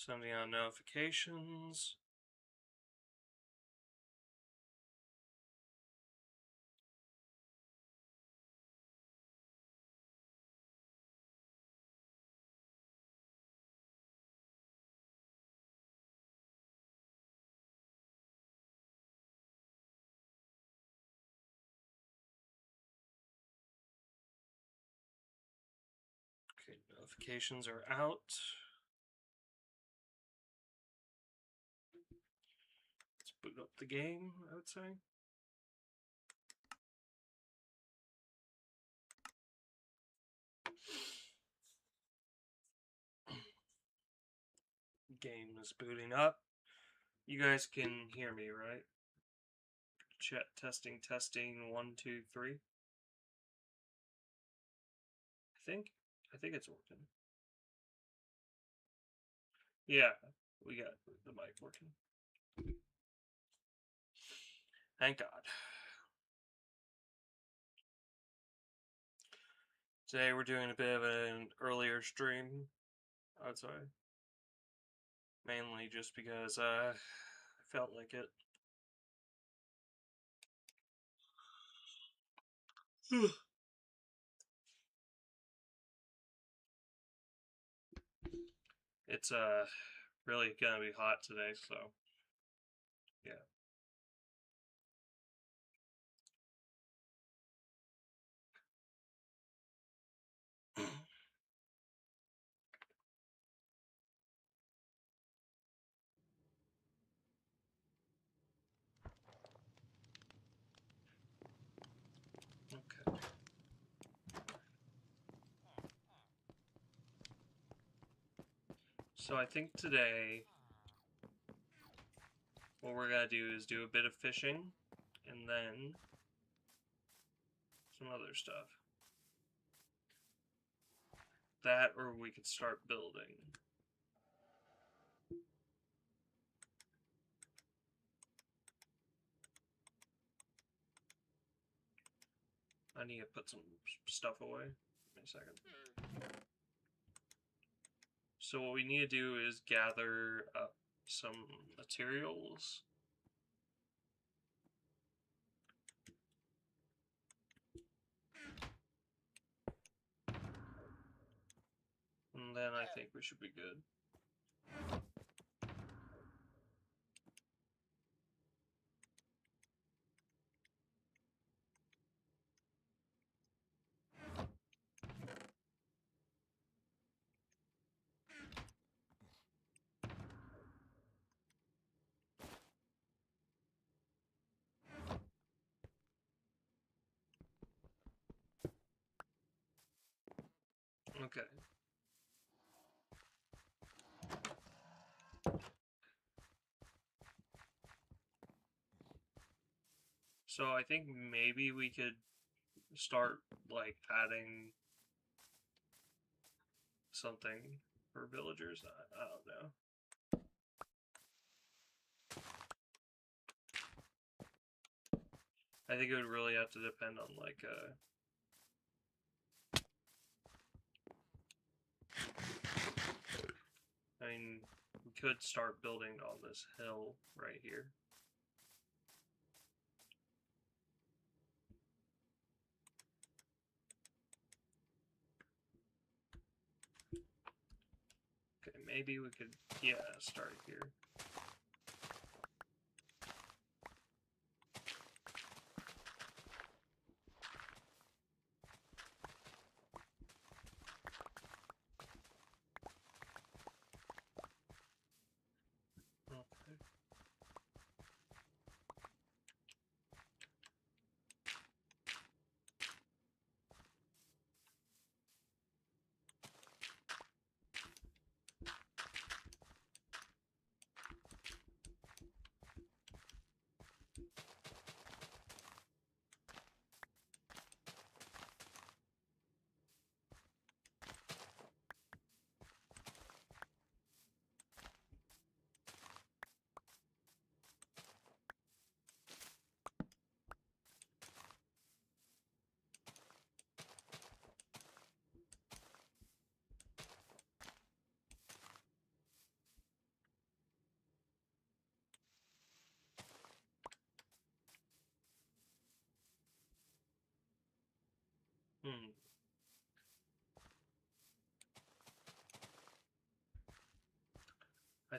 Sending out notifications. Okay, notifications are out. Let's boot up the game, I would say. Game is booting up. You guys can hear me, right? Chat testing, 1, 2, 3. I think it's working. Yeah, we got the mic working. Thank God. Today we're doing a bit of an earlier stream outside. Mainly just because I felt like it. It's really gonna be hot today, so yeah. Okay. So I think today what we're gonna do is do a bit of fishing and then some other stuff. That, or we could start building. I need to put some stuff away. Give me a second. So what we need to do is gather up some materials. And then I think we should be good. Okay. So I think maybe we could start like adding something for villagers. I don't know. I think it would really have to depend on like I mean, we could start building on this hill right here. Okay, maybe we could, yeah, start here. Okay.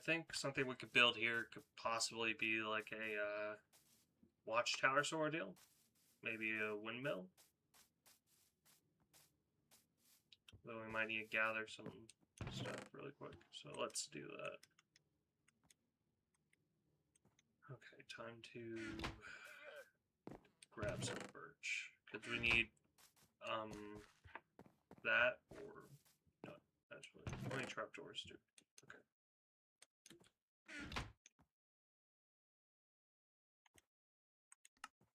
think something we could build here could possibly be like a watchtower sort of deal. Maybe a windmill. Though we might need to gather some stuff really quick. So let's do that. Okay, time to grab some birch. Because we need that or no, actually. How many trapdoors do? Okay.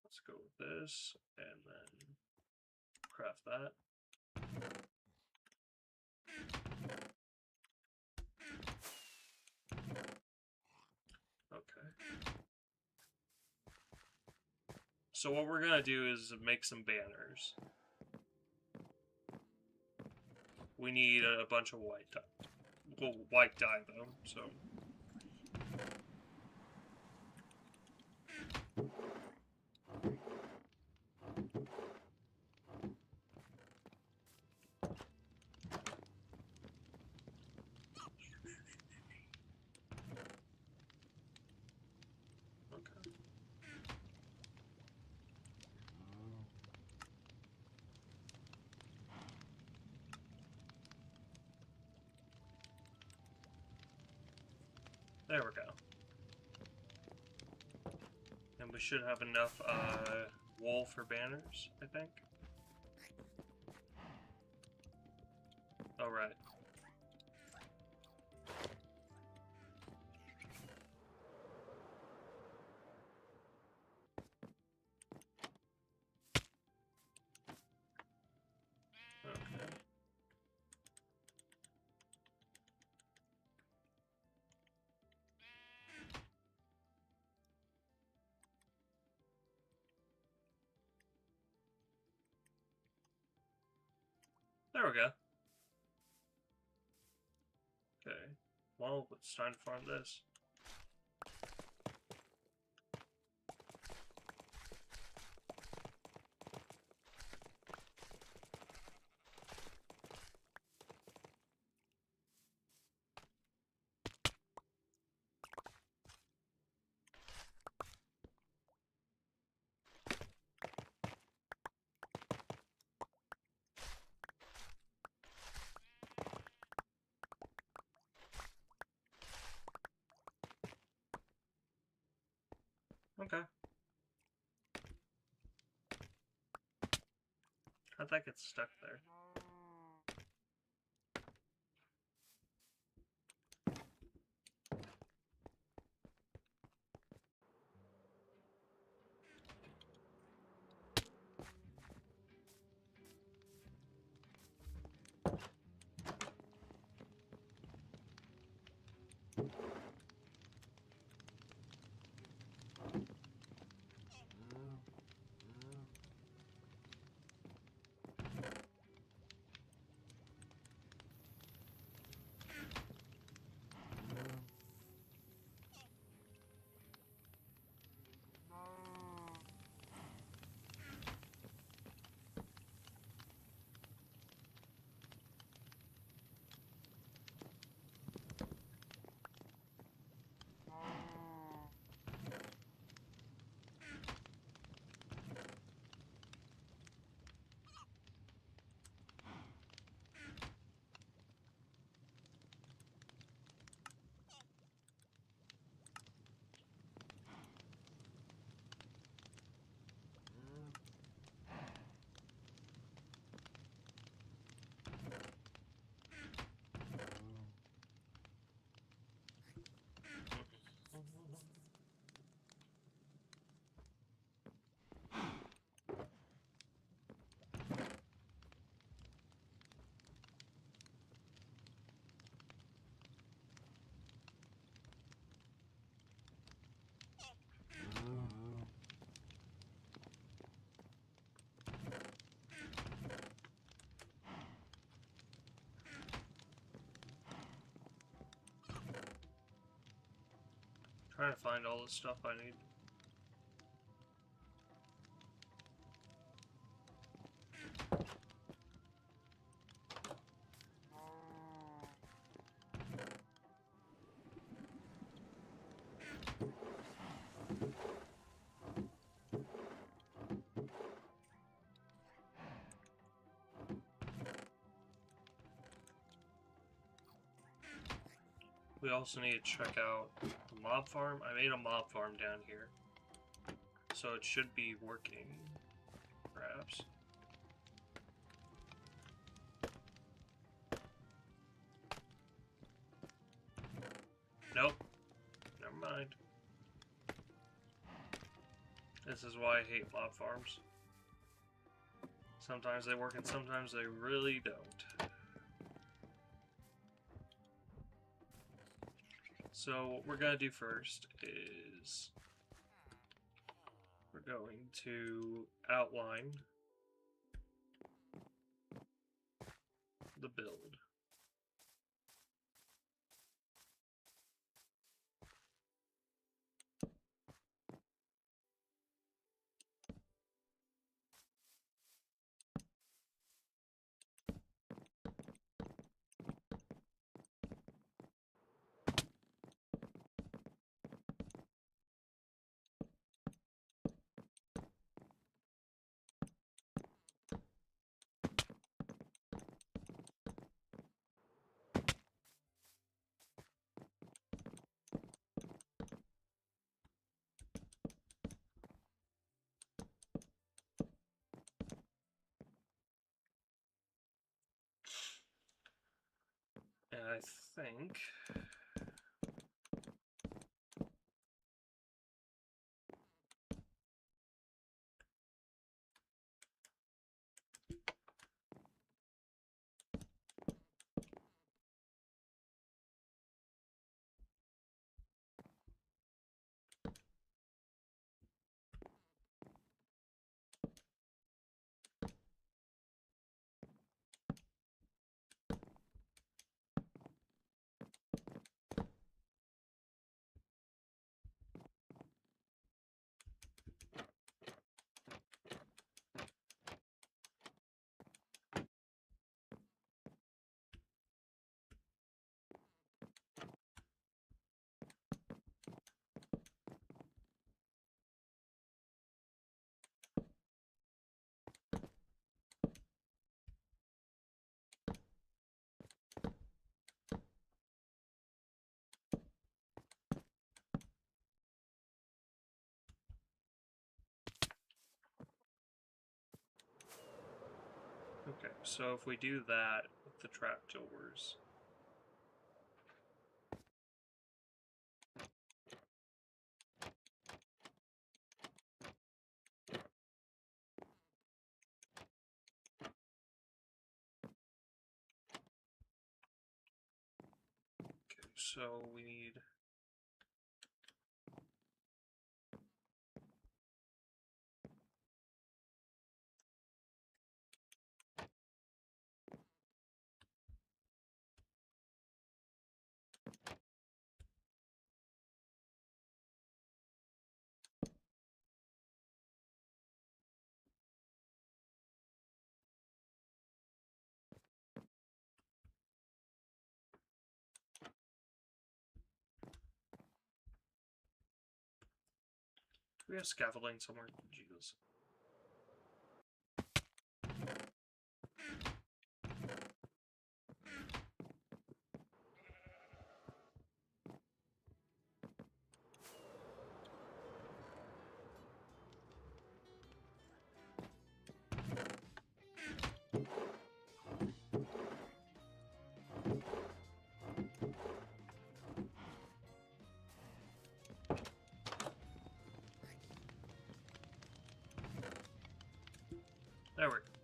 Let's go with this and then craft that. Okay. So what we're gonna do is make some banners. We need a bunch of white dye. Well, white dye though, so. Okay. There we go. And we should have enough wool for banners, I think. Oh, right. Okay. There we go. Okay. Well, it's time to farm this. Okay. How'd that get stuck there? Trying to find all the stuff I need. We also need to check out the mob farm. I made a mob farm down here, so it should be working, perhaps. Nope. Never mind. This is why I hate mob farms. Sometimes they work and sometimes they really don't. So what we're gonna do first is we're going to outline the build. And I think okay, so if we do that with the trapdoors, okay, so we need do we have scaffolding somewhere? Jesus. There we go.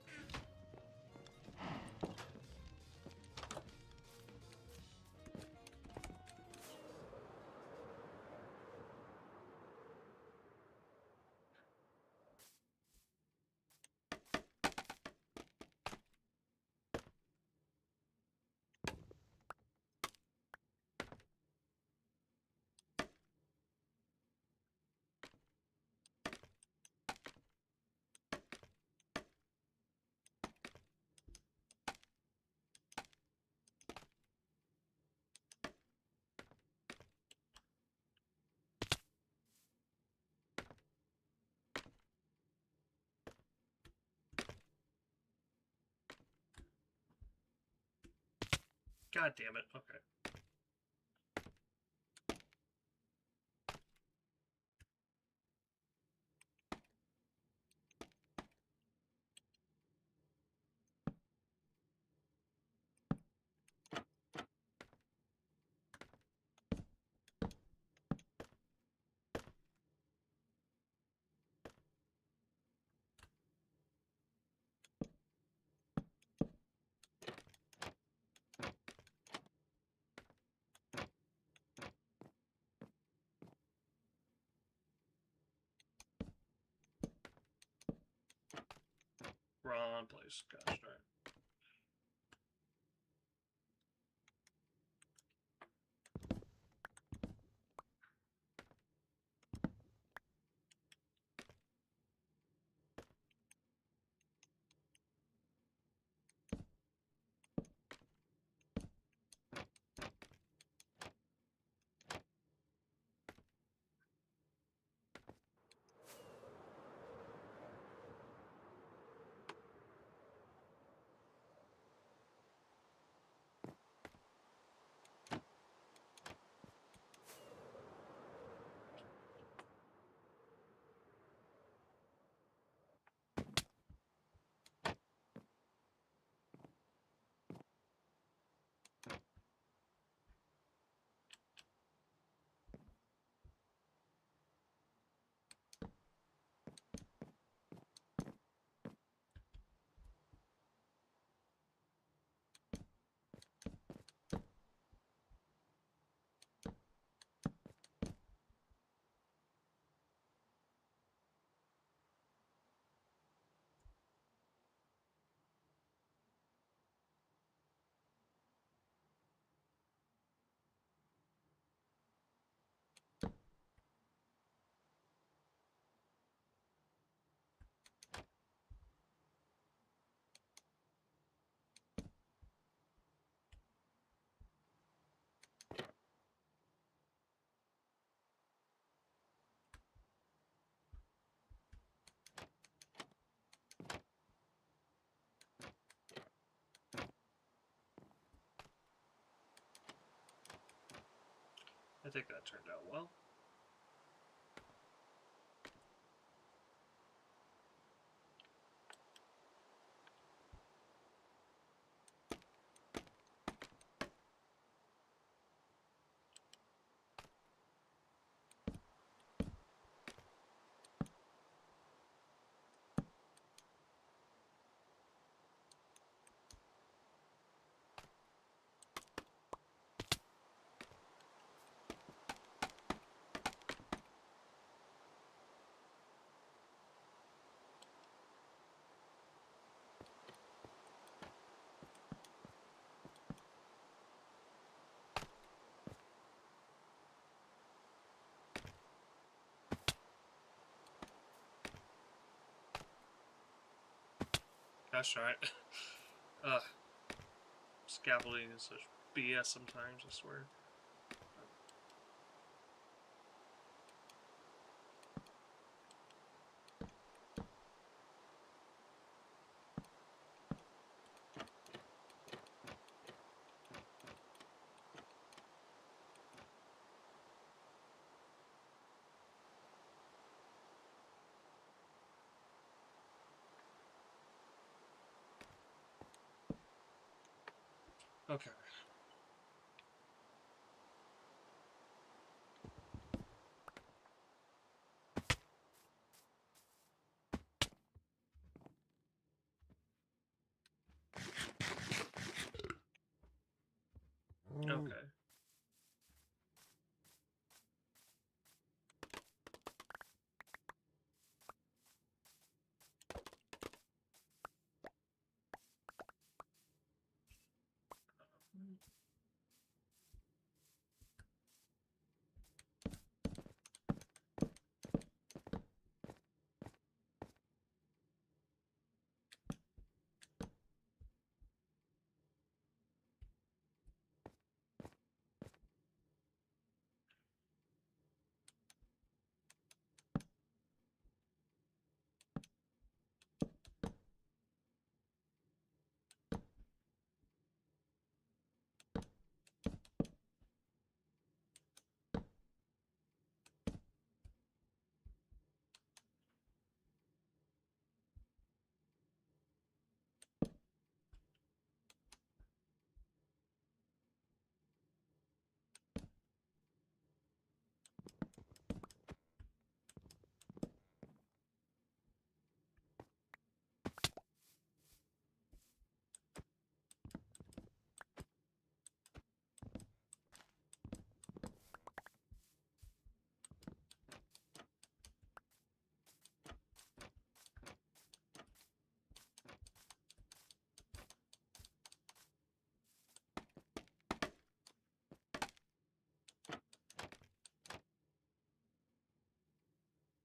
God damn it. Okay. wrong place. Gosh darn it. I think that turned out well. Gosh darn it. Ugh. Scaffolding is such BS sometimes, I swear. Okay. Okay.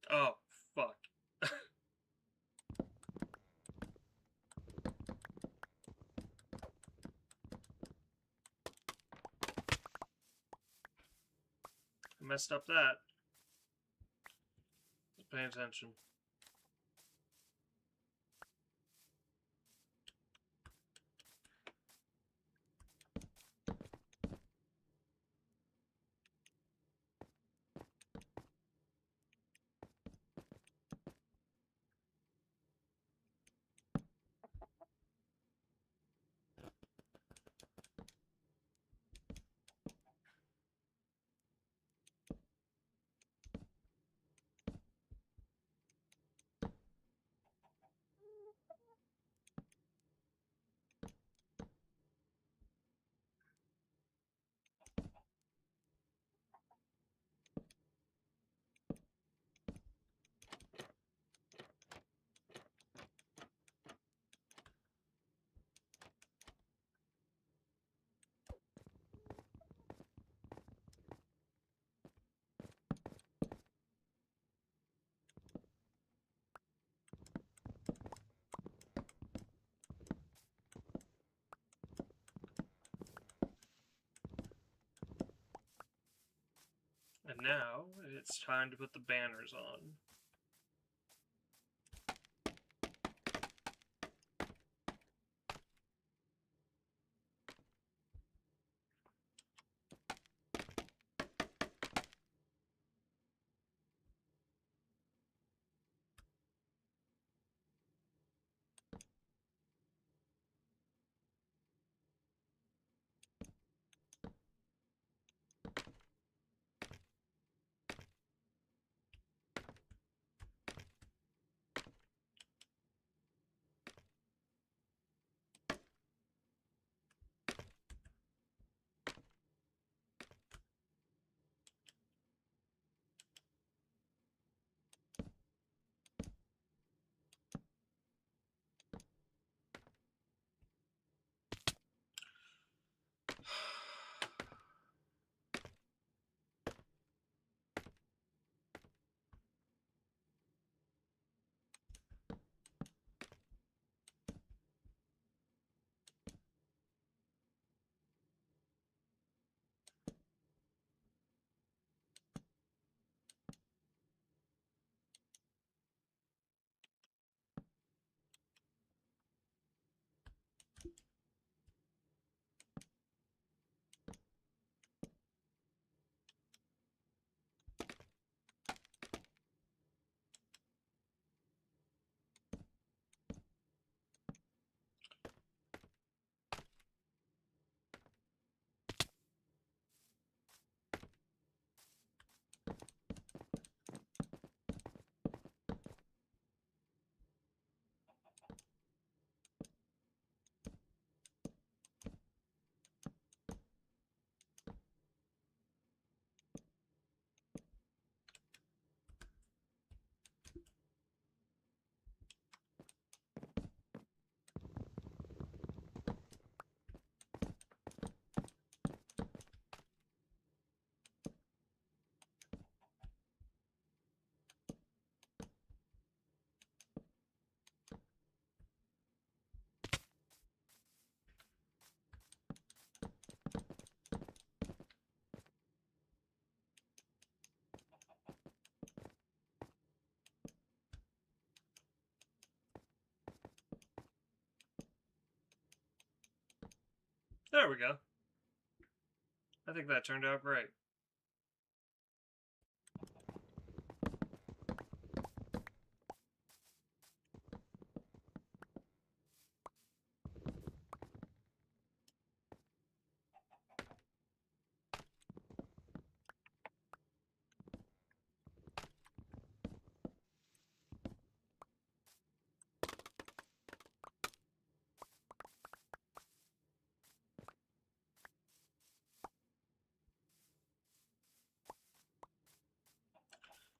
Oh, fuck. I messed up that. Pay attention. And now it's time to put the banners on. There we go. I think that turned out great.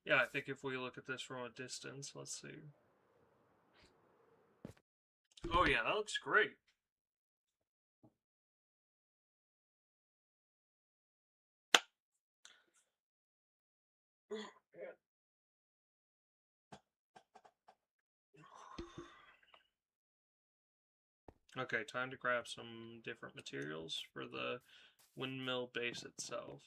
Yeah, I think if we look at this from a distance, let's see. Oh yeah, that looks great. Okay, time to grab some different materials for the windmill base itself.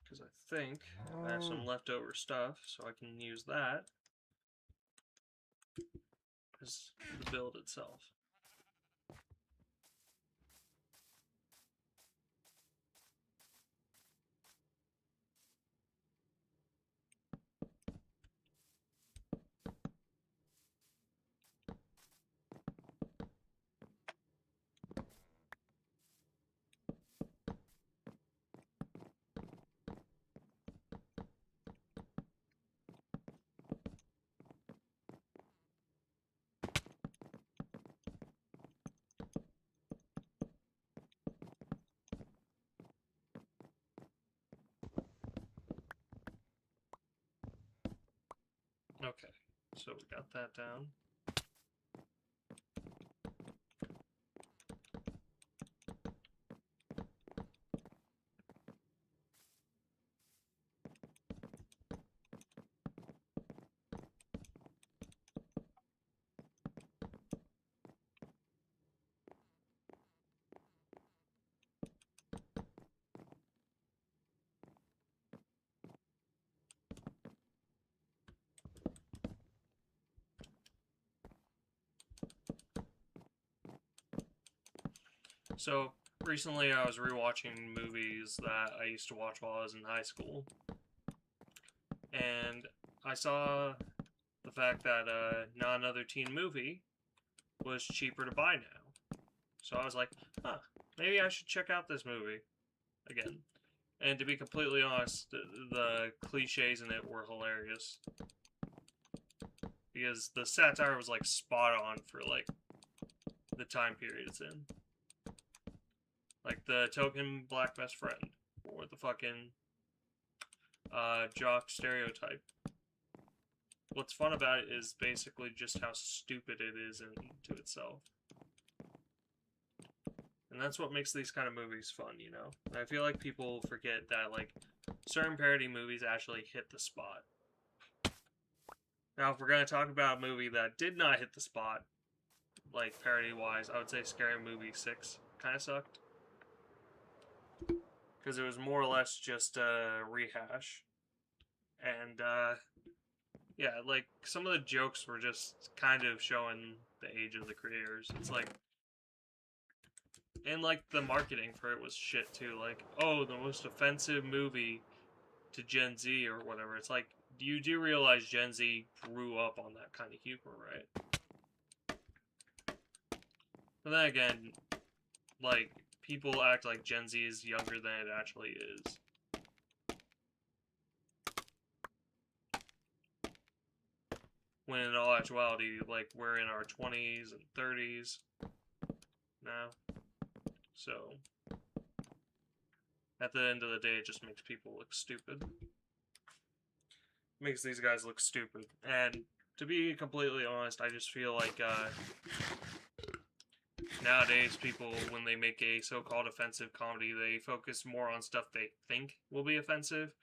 Because I think I have some leftover stuff, so I can use that as the build itself. Okay, so we got that down. So, recently I was rewatching movies that I used to watch while I was in high school. And I saw the fact that Not Another Teen Movie was cheaper to buy now. So I was like, huh, maybe I should check out this movie again. And to be completely honest, the cliches in it were hilarious. Because the satire was like spot on for like the time period it's in. Like the token black best friend, or the fucking jock stereotype. What's fun about it is basically just how stupid it is into itself. And that's what makes these kind of movies fun, you know? And I feel like people forget that, like, certain parody movies actually hit the spot. Now, if we're going to talk about a movie that did not hit the spot, like, parody-wise, I would say Scary Movie 6 kind of sucked. Because it was more or less just a rehash. And, yeah, like, some of the jokes were just kind of showing the age of the creators. It's like, and, like, the marketing for it was shit, too. Like, oh, the most offensive movie to Gen Z or whatever. It's like, you do realize Gen Z grew up on that kind of humor, right? But then again, like, people act like Gen Z is younger than it actually is. When in all actuality, like, we're in our 20s and 30s now. So, at the end of the day, it just makes people look stupid. Makes these guys look stupid. And to be completely honest, I just feel like nowadays people, when they make a so-called offensive comedy, they focus more on stuff they think will be offensive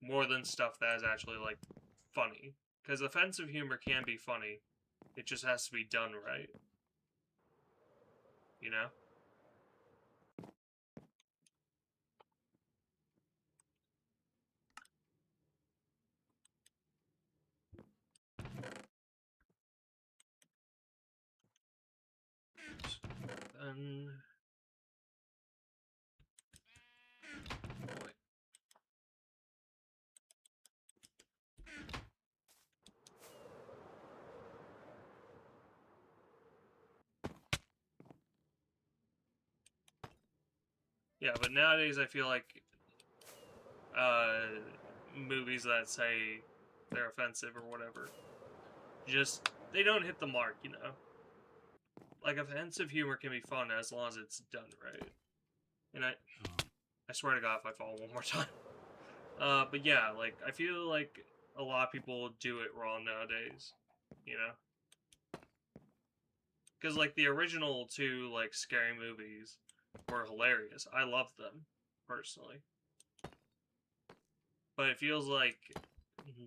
more than stuff that is actually, like, funny. Because offensive humor can be funny. It just has to be done right. You know? And... oh, wait. Yeah, but nowadays I feel like movies that say they're offensive or whatever, just, they don't hit the mark, you know? Like, offensive humor can be fun as long as it's done right. And I swear to God if I fall one more time. But yeah, like, I feel like a lot of people do it wrong nowadays, you know? Because, like, the original two, like, scary movies were hilarious. I loved them, personally. But it feels like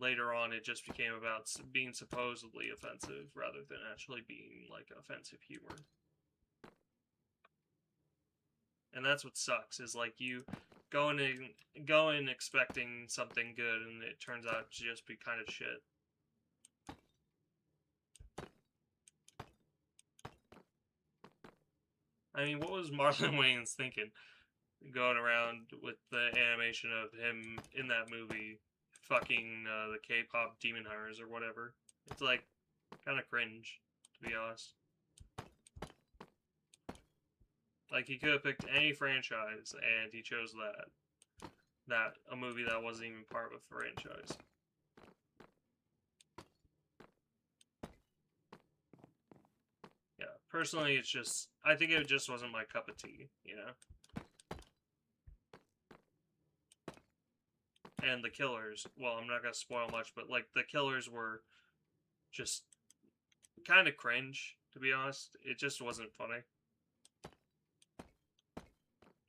later on it just became about being supposedly offensive rather than actually being like offensive humor. And that's what sucks, is like you go in expecting something good and it turns out to just be kind of shit. I mean, what was Marlon Wayans thinking going around with the animation of him in that movie fucking the K-pop Demon Hunters or whatever? It's like kind of cringe, to be honest. Like, he could have picked any franchise, and he chose that. A movie that wasn't even part of a franchise. Yeah, personally, it's just... I think it just wasn't my cup of tea, you know? And the killers, well, I'm not gonna spoil much, but, like, the killers were just kind of cringe, to be honest. It just wasn't funny.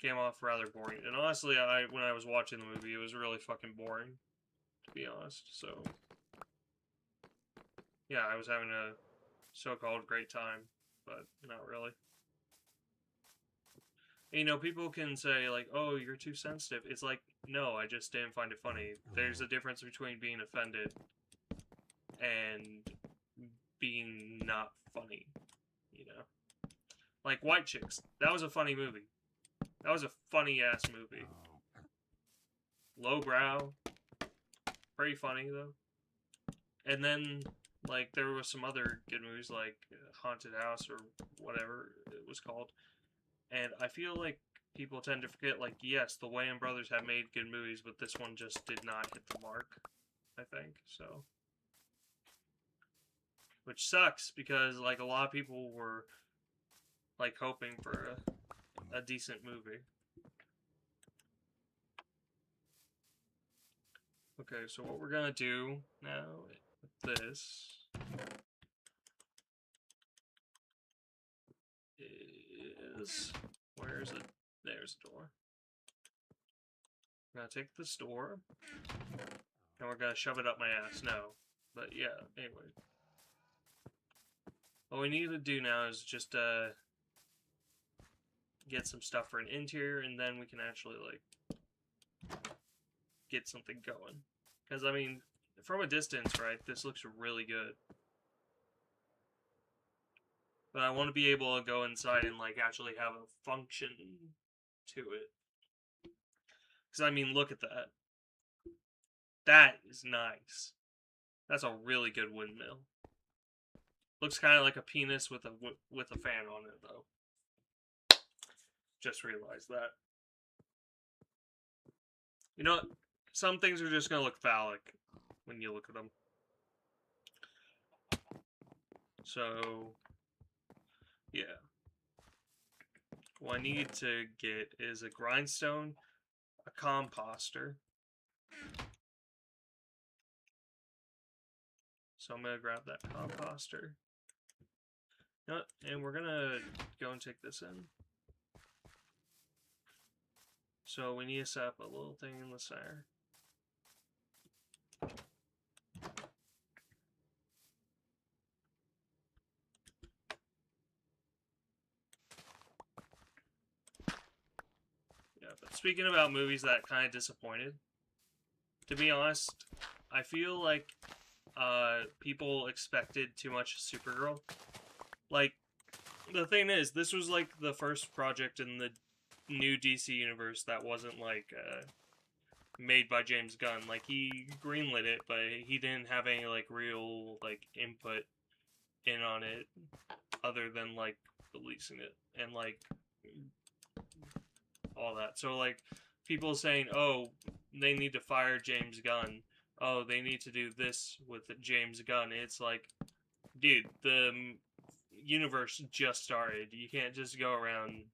Came off rather boring. And honestly, when I was watching the movie, it was really fucking boring, to be honest. So, yeah, I was having a so-called great time, but not really. And, you know, people can say, like, oh, you're too sensitive. It's like, no, I just didn't find it funny. There's a difference between being offended and being not funny, you know? Like, White Chicks. That was a funny movie. That was a funny-ass movie. Lowbrow. Pretty funny, though. And then, like, there was some other good movies, like Haunted House or whatever it was called. And I feel like people tend to forget, like, yes, the Wayans brothers have made good movies, but this one just did not hit the mark, I think, so. Which sucks, because, like, a lot of people were, like, hoping for a decent movie. Okay, so what we're gonna do now with this is... Where is it? There's the door. We're gonna take this door, and we're gonna shove it up my ass. No. But yeah, anyway. What we need to do now is just, get some stuff for an interior, and then we can actually, like, get something going. Because, I mean, from a distance, right, this looks really good. But I want to be able to go inside and, like, actually have a function to it. Because, I mean, look at that. That is nice. That's a really good windmill. Looks kind of like a penis with a fan on it, though. Just realized that. You know, some things are just going to look phallic when you look at them. So, yeah. What I need to get is a grindstone, a composter. So I'm going to grab that composter. And we're going to go and take this in. So we need to set up a little thing in the center. Yeah, but speaking about movies that kind of disappointed, to be honest, I feel like people expected too much of Supergirl. Like, the thing is, this was like the first project in the new DC universe that wasn't like made by James Gunn. Like, he greenlit it, but he didn't have any like real like input in on it other than like releasing it and like all that. So like people saying, oh, they need to fire James Gunn, oh, they need to do this with James Gunn. It's like, dude, the universe just started. You can't just go around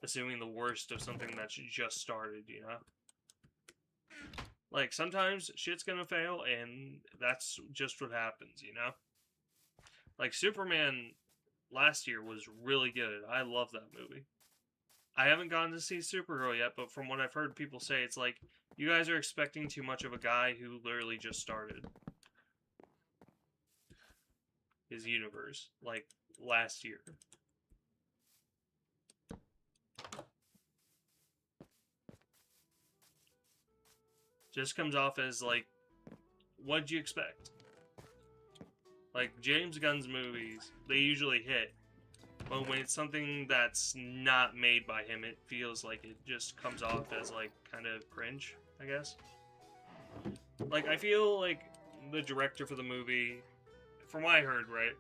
assuming the worst of something that's just started, you know? Like, sometimes shit's gonna fail, and that's just what happens, you know? Like, Superman last year was really good. I love that movie. I haven't gone to see Supergirl yet, but from what I've heard people say, it's like, You guys are expecting too much of a guy who literally just started his universe, like, last year. Just comes off as, like, what'd you expect? Like, James Gunn's movies, they usually hit. But when it's something that's not made by him, it feels like it just comes off as, like, kind of cringe, I guess. Like, I feel like the director for the movie, from what I heard, right,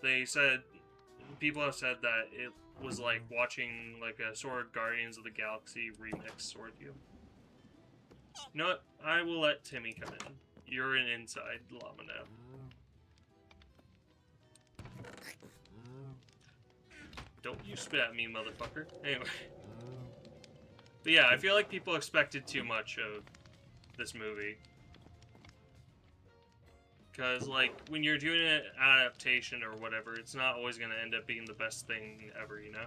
they said, people have said that it was like watching, like, a sort of Guardians of the Galaxy remix sort of deal. You know what? I will let Timmy come in. You're an inside llama now. Don't you spit at me, motherfucker. Anyway. But yeah, I feel like people expected too much of this movie. Because, like, when you're doing an adaptation or whatever, it's not always going to end up being the best thing ever, you know?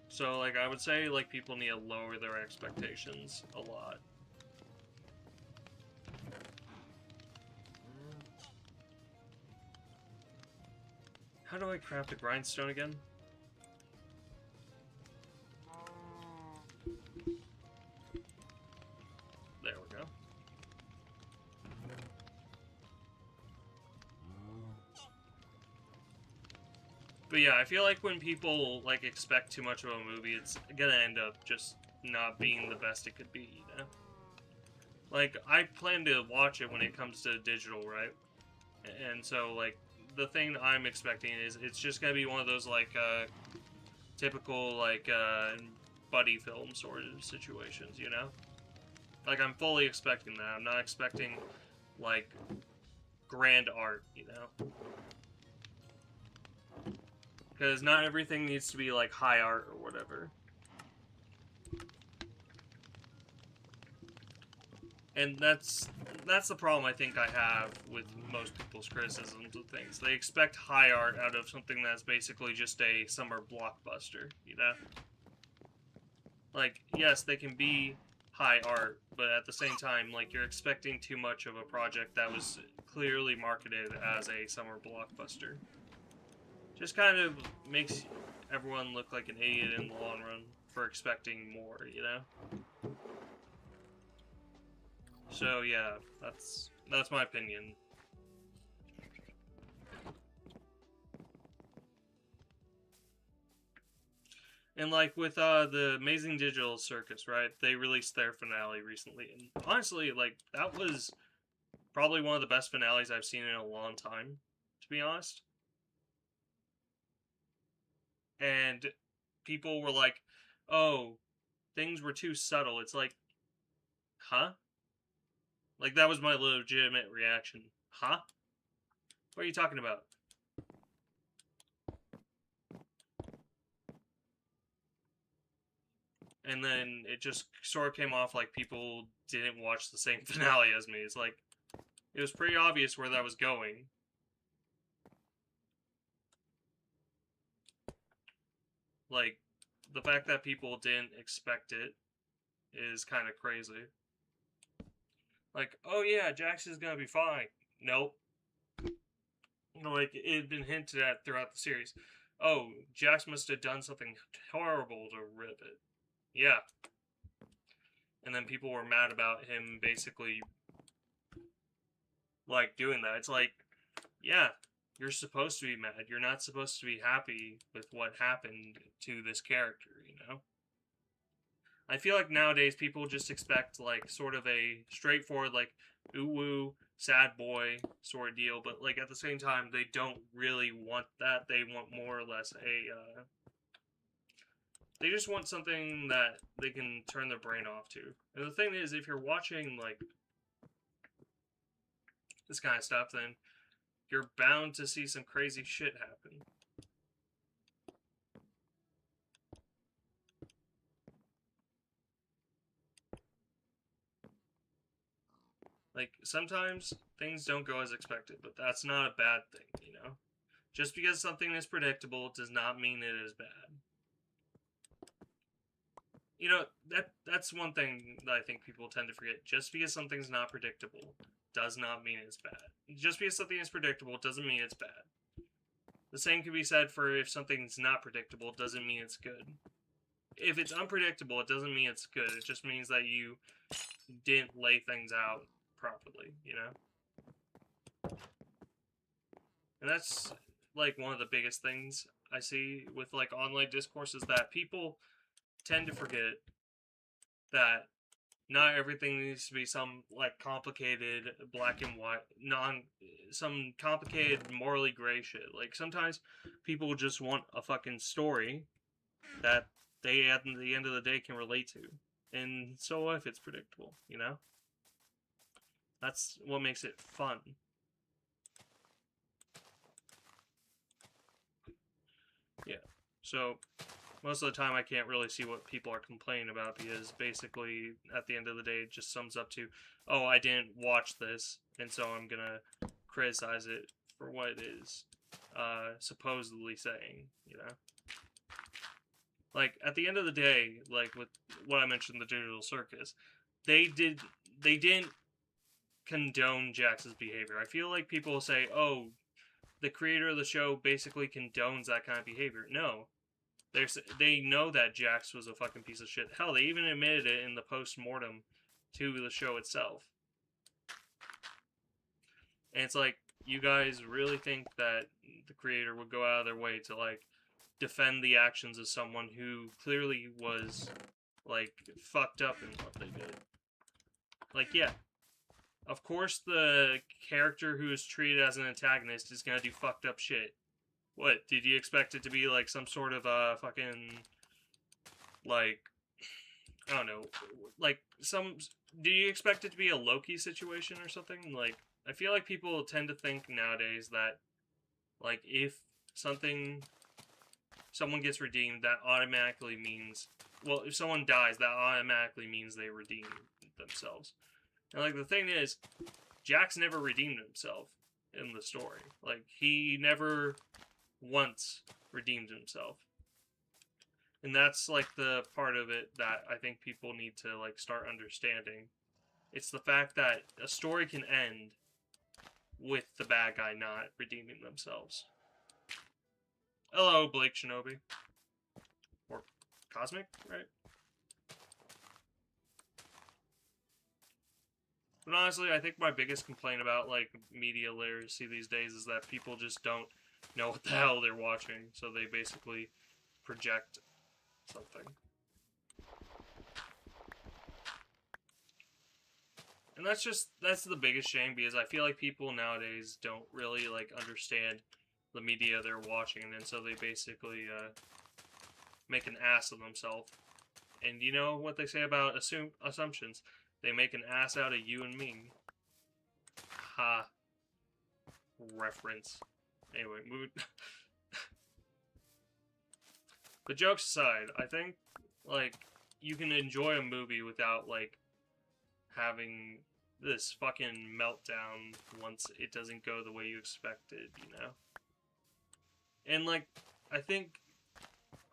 So, like, I would say, like, people need to lower their expectations a lot. How do I craft a grindstone again? There we go. But yeah, I feel like when people, like, expect too much of a movie, it's gonna end up just not being the best it could be, you know? Like, I plan to watch it when it comes to digital, right? And so, like, the thing I'm expecting is it's just gonna be one of those, like, typical, like, buddy film sort of situations, you know? Like, I'm fully expecting that. I'm not expecting, like, grand art, you know? Because not everything needs to be, like, high art or whatever. And that's the problem I think I have with most people's criticisms of things. They expect high art out of something that's basically just a summer blockbuster, you know? Like, yes, they can be high art, but at the same time, like, you're expecting too much of a project that was clearly marketed as a summer blockbuster. Just kind of makes everyone look like an idiot in the long run for expecting more, you know? So yeah, that's my opinion. And like with the Amazing Digital Circus, right? They released their finale recently, and honestly, like that was probably one of the best finales I've seen in a long time, to be honest. And people were like, "Oh, things were too subtle." It's like, huh? Like that was my legitimate reaction. Huh? What are you talking about? And then it just sort of came off like people didn't watch the same finale as me. It's like, it was pretty obvious where that was going. Like, the fact that people didn't expect it is kind of crazy. Like, oh yeah, Jax is gonna be fine. Nope. Like, it had been hinted at throughout the series. Oh, Jax must have done something horrible to rip it. Yeah. And then people were mad about him basically, like, doing that. It's like, yeah, you're supposed to be mad. You're not supposed to be happy with what happened to this character, you know? I feel like nowadays people just expect, like, sort of a straightforward, like, ooh-woo, sad boy sort of deal, but, like, at the same time, they don't really want that. They want more or less a, they just want something that they can turn their brain off to. And the thing is, if you're watching, like, this kind of stuff, then you're bound to see some crazy shit happen. Like, sometimes things don't go as expected, but that's not a bad thing, you know? Just because something is predictable does not mean it is bad. You know, that's one thing that I think people tend to forget. Just because something's not predictable does not mean it's bad. Just because something is predictable doesn't mean it's bad. The same can be said for if something's not predictable doesn't mean it's good. If it's unpredictable, it doesn't mean it's good. It just means that you didn't lay things out properly, you know? And that's, like, one of the biggest things I see with, like, online discourse is that people tend to forget that not everything needs to be some, like, complicated black and white, some complicated morally gray shit. Like, sometimes people just want a fucking story that they, at the end of the day, can relate to. And so if it's predictable, you know? That's what makes it fun. Yeah. So, most of the time I can't really see what people are complaining about because basically, at the end of the day, it just sums up to, oh, I didn't watch this, and so I'm gonna criticize it for what it is supposedly saying, you know? Like, at the end of the day, like, with what I mentioned, the digital circus, they didn't condone Jax's behavior. I feel like people say, oh, the creator of the show basically condones that kind of behavior. No. They know that Jax was a fucking piece of shit. Hell, they even admitted it in the post-mortem to the show itself. And it's like, you guys really think that the creator would go out of their way to, like, defend the actions of someone who clearly was, like, fucked up in what they did? Like, yeah. Of course the character who is treated as an antagonist is gonna do fucked up shit. What, did you expect it to be, like, some sort of, fucking, like, I don't know, like, do you expect it to be a Loki situation or something? Like, I feel like people tend to think nowadays that, like, if someone gets redeemed, that automatically means, well, if someone dies, that automatically means they redeem themselves. And, like, the thing is, Jax never redeemed himself in the story. Like, he never once redeemed himself. And that's, like, the part of it that I think people need to, like, start understanding. It's the fact that a story can end with the bad guy not redeeming themselves. Hello, Blake Shinobi. Or Cosmic, right? But honestly, I think my biggest complaint about, like, media literacy these days is that people just don't know what the hell they're watching, so they basically project something. And that's the biggest shame, because I feel like people nowadays don't really, like, understand the media they're watching, and so they basically, make an ass of themselves. And you know what they say about assumptions? They make an ass out of you and me. Ha. Reference. Anyway, moving. But jokes aside, I think, like, you can enjoy a movie without, like, having this fucking meltdown once it doesn't go the way you expected, you know? And, like, I think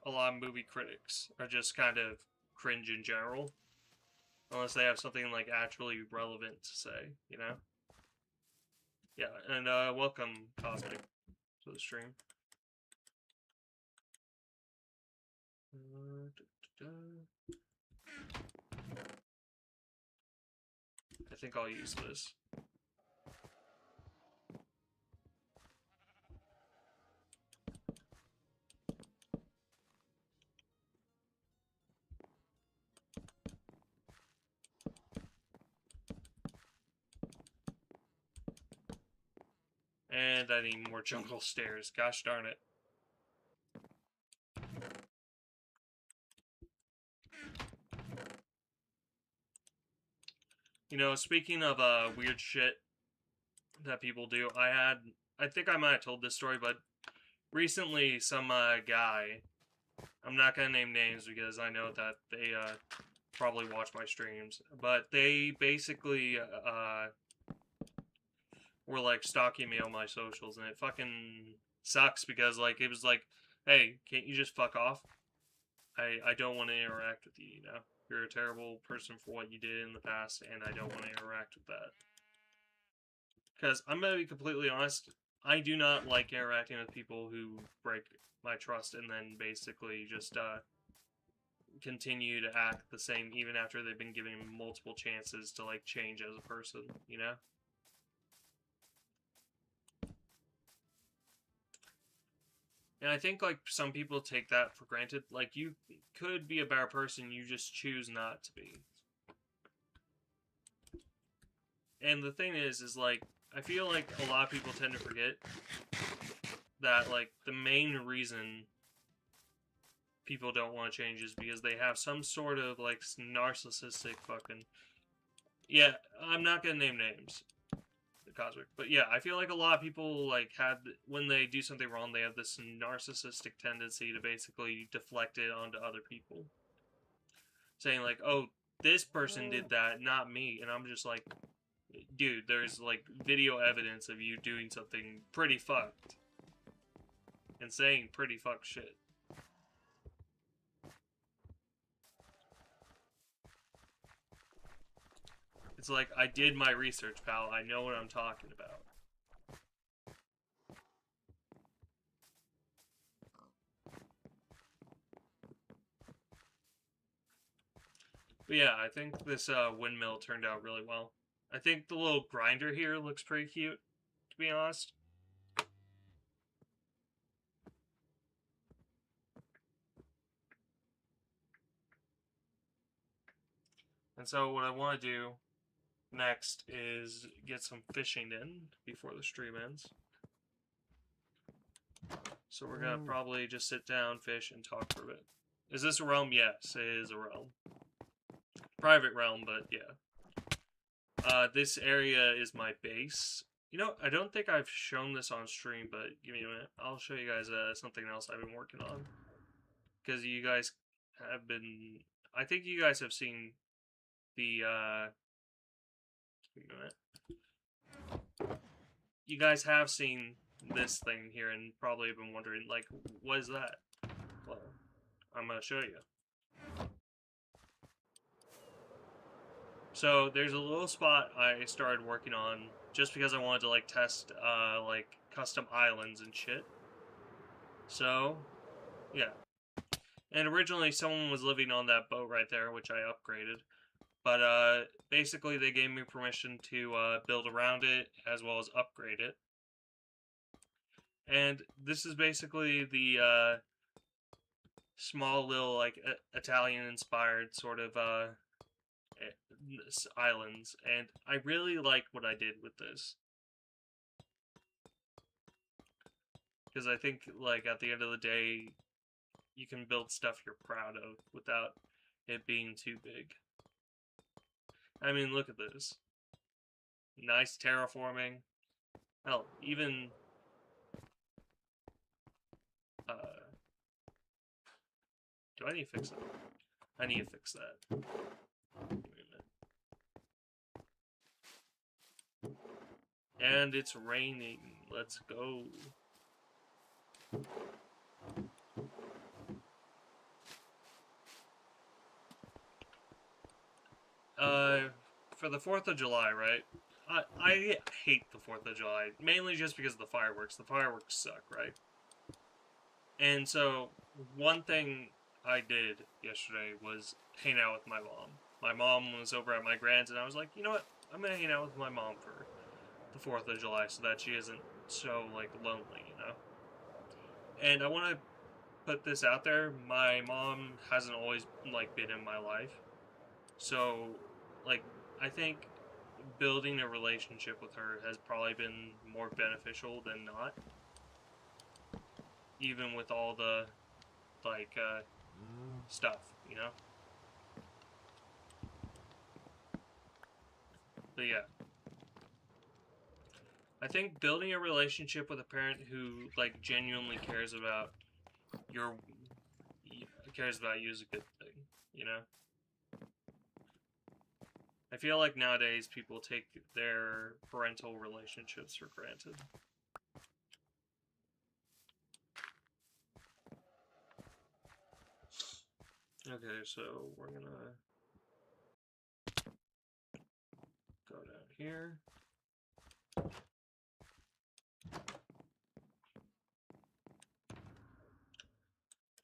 a lot of movie critics are just kind of cringe in general. Unless they have something, like, actually relevant to say, you know? Yeah, and, welcome, Cosmic, to the stream. I think I'll use this. And I need more jungle stairs. Gosh darn it. You know, speaking of weird shit that people do, I think I might have told this story, but recently some guy, I'm not gonna name names because I know that they probably watch my streams, but they basically were, like, stalking me on my socials, and it fucking sucks because, like, it was like, hey, can't you just fuck off? I don't want to interact with you, you know? You're a terrible person for what you did in the past, and I don't want to interact with that. Because I'm going to be completely honest, I do not like interacting with people who break my trust and then basically just continue to act the same even after they've been given multiple chances to, like, change as a person, you know? And I think, like, some people take that for granted. Like, you could be a better person, you just choose not to be. And the thing is like, I feel like a lot of people tend to forget that, like, the main reason people don't want to change is because they have some sort of, like, narcissistic fucking... Yeah, I'm not gonna name names. Cosmic. But yeah, I feel like a lot of people, like, when they do something wrong, they have this narcissistic tendency to basically deflect it onto other people. Saying, like, oh, this person did that, not me. And I'm just like, dude, there's, like, video evidence of you doing something pretty fucked. And saying pretty fucked shit. It's like, I did my research, pal. I know what I'm talking about. But yeah, I think this windmill turned out really well. I think the little grinder here looks pretty cute, to be honest. And so what I want to do next is get some fishing in before the stream ends. So we're going to probably just sit down, fish, and talk for a bit. Is this a realm? Yes, it is a realm. Private realm, but yeah. This area is my base. You know, I don't think I've shown this on stream, but give me a minute. I'll show you guys something else I've been working on. Because you guys have been... I think you guys have seen the... give me a minute. You guys have seen this thing here and probably have been wondering, like, what is that? Well, I'm going to show you. So there's a little spot I started working on just because I wanted to, like, test like custom islands and shit. So yeah, and originally someone was living on that boat right there, which I upgraded, but basically they gave me permission to build around it as well as upgrade it. And this is basically the small little, like, Italian inspired sort of islands, and I really like what I did with this, because I think, like, at the end of the day, you can build stuff you're proud of without it being too big. I mean, look at this. Nice terraforming. Hell, even do I need to fix that? I need to fix that. And it's raining. Let's go. For the 4th of July, right? I hate the 4th of July, mainly just because of the fireworks. The fireworks suck, right? And so, one thing I did yesterday was hang out with my mom. My mom was over at my grand's, and I was like, you know what? I'm gonna hang out with my mom for the 4th of July so that she isn't so, like, lonely, you know? And I want to put this out there. My mom hasn't always, like, been in my life. So, like, I think building a relationship with her has probably been more beneficial than not. Even with all the, like, stuff, you know? But yeah. I think building a relationship with a parent who, like, genuinely cares about you is a good thing, you know? I feel like nowadays people take their parental relationships for granted. Okay, so we're gonna go down here.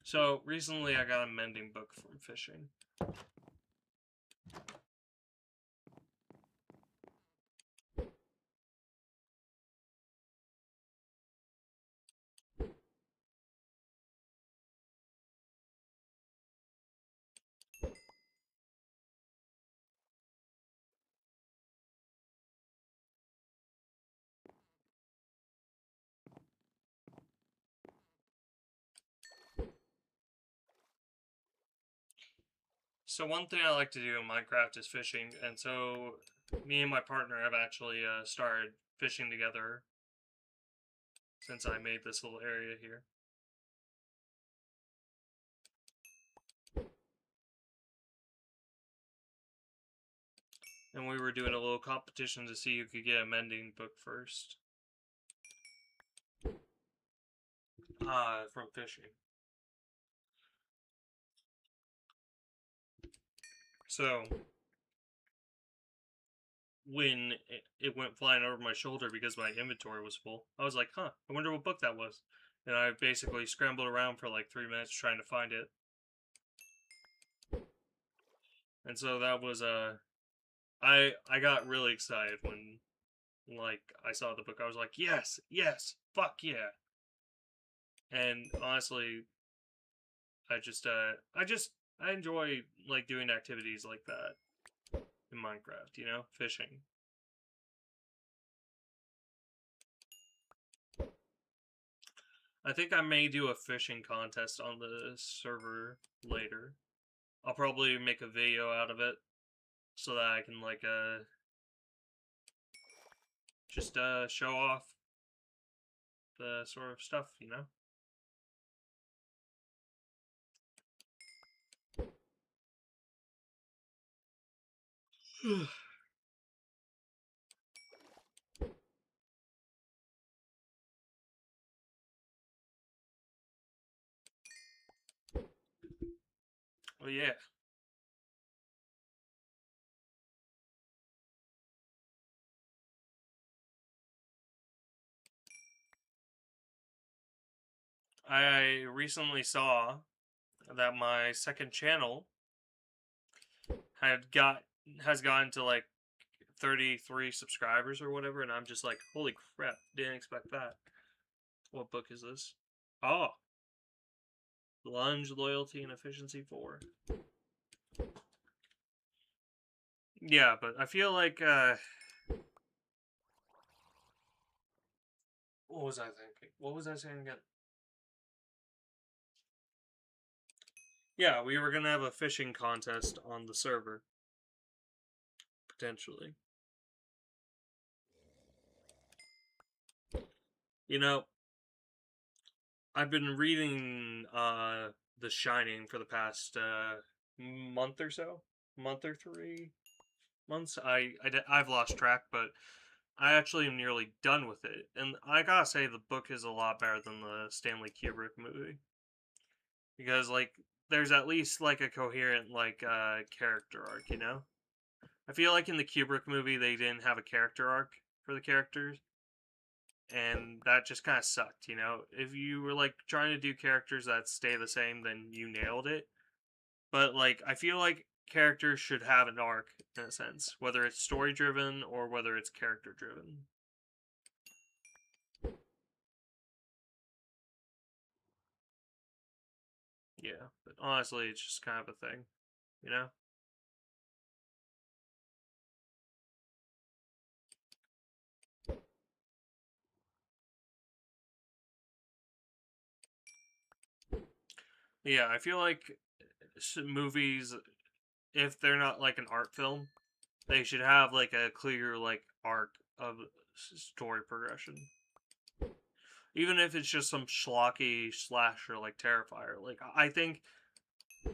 So recently I got a mending book from fishing. So one thing I like to do in Minecraft is fishing, and so me and my partner have actually started fishing together since I made this little area here. And we were doing a little competition to see who could get a mending book first. From fishing. So, when it went flying over my shoulder because my inventory was full, I was like, huh, I wonder what book that was. And I basically scrambled around for like 3 minutes trying to find it. And so that was, I got really excited when, like, I saw the book. I was like, yes, yes, fuck yeah. And honestly, I enjoy, like, doing activities like that in Minecraft, you know? Fishing. I think I may do a fishing contest on the server later. I'll probably make a video out of it so that I can, like, just, show off the sort of stuff, you know? Well, yeah. I recently saw that my second channel has gotten to like 33 subscribers or whatever, and I'm just like, holy crap, didn't expect that. What book is this? Oh, Lunge, Loyalty, and Efficiency 4. Yeah, but I feel like, what was I thinking? What was I saying again? Yeah, we were gonna have a fishing contest on the server. Potentially. You know, I've been reading, The Shining for the past, month or so? Month or 3 months? I've lost track, but I actually am nearly done with it. And I gotta say, the book is a lot better than the Stanley Kubrick movie. Because, like, there's at least, like, a coherent, like, character arc, you know? I feel like in the Kubrick movie, they didn't have a character arc for the characters. And that just kind of sucked, you know? If you were, like, trying to do characters that stay the same, then you nailed it. But, like, I feel like characters should have an arc, in a sense. Whether it's story-driven or whether it's character-driven. Yeah, but honestly, it's just kind of a thing, you know? Yeah, I feel like movies, if they're not like an art film, they should have like a clear like arc of story progression. Even if it's just some schlocky slasher like Terrifier. Like I think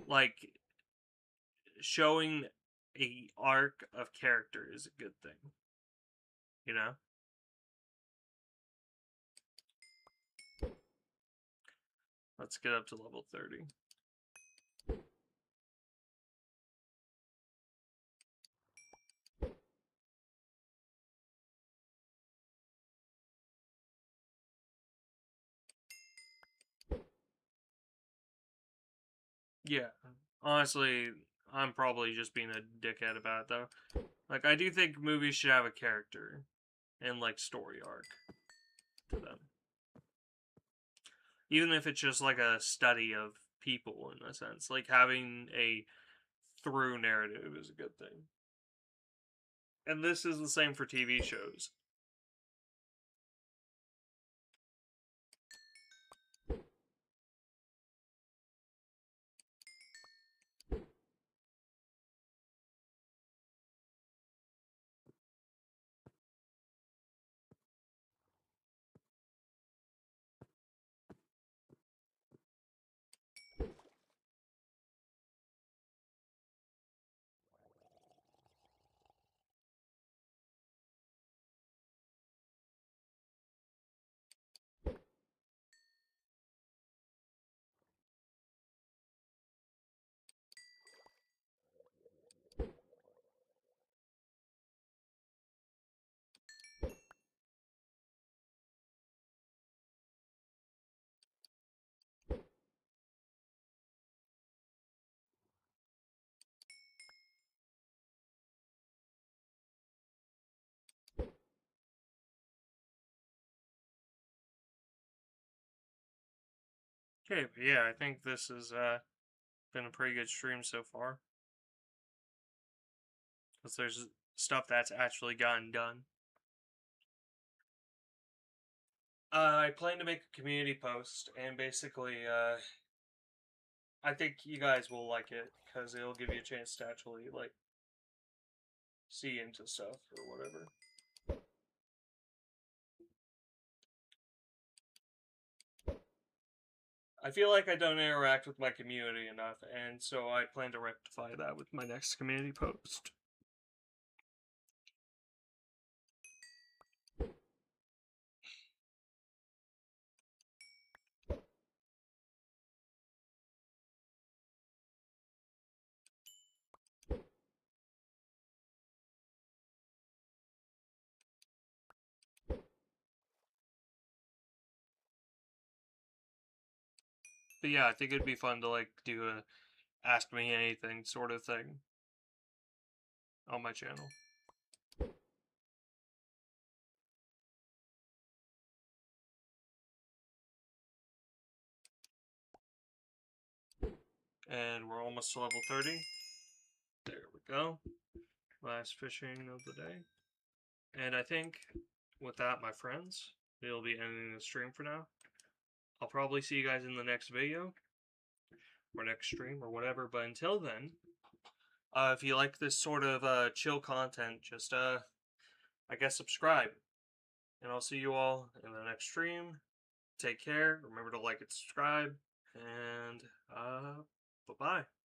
like showing a arc of character is a good thing. You know? Let's get up to level 30. Yeah. Honestly, I'm probably just being a dickhead about it, though. Like, I do think movies should have a character and, like, story arc to them. Even if it's just, like, a study of people, in a sense. Like, having a through narrative is a good thing. And this is the same for TV shows. Okay, but yeah, I think this has been a pretty good stream so far. Because there's stuff that's actually gotten done. I plan to make a community post, and basically, I think you guys will like it, because it'll give you a chance to actually, like, see into stuff, or whatever. I feel like I don't interact with my community enough, and so I plan to rectify that with my next community post. But yeah, I think it'd be fun to, like, do a Ask Me Anything sort of thing on my channel. And we're almost to level 30. There we go. Last fishing of the day. And I think with that, my friends, we'll be ending the stream for now. I'll probably see you guys in the next video, or next stream, or whatever. But until then, if you like this sort of chill content, just I guess subscribe. And I'll see you all in the next stream. Take care. Remember to like and subscribe. And bye bye.